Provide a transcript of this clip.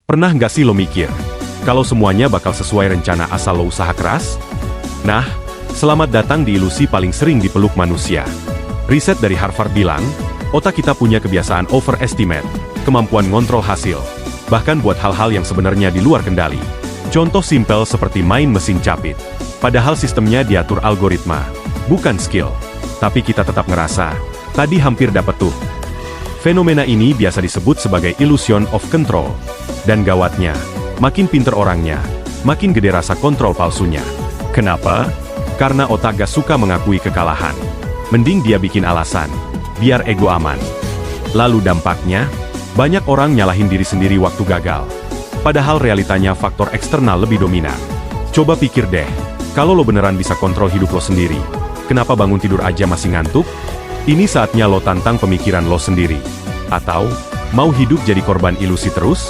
Pernah nggak sih lo mikir, kalau semuanya bakal sesuai rencana asal lo usaha keras? Nah, selamat datang di ilusi paling sering dipeluk manusia. Riset dari Harvard bilang, otak kita punya kebiasaan overestimate, kemampuan ngontrol hasil, bahkan buat hal-hal yang sebenarnya di luar kendali. Contoh simpel seperti main mesin capit. Padahal sistemnya diatur algoritma, bukan skill. Tapi kita tetap ngerasa, tadi hampir dapet tuh. Fenomena ini biasa disebut sebagai illusion of control. Dan gawatnya, makin pinter orangnya, makin gede rasa kontrol palsunya. Kenapa? Karena otak gak suka mengakui kekalahan. Mending dia bikin alasan, biar ego aman. Lalu dampaknya, banyak orang nyalahin diri sendiri waktu gagal. Padahal realitanya faktor eksternal lebih dominan. Coba pikir deh, kalau lo beneran bisa kontrol hidup lo sendiri, kenapa bangun tidur aja masih ngantuk? Ini saatnya lo tantang pemikiran lo sendiri. Atau, mau hidup jadi korban ilusi terus?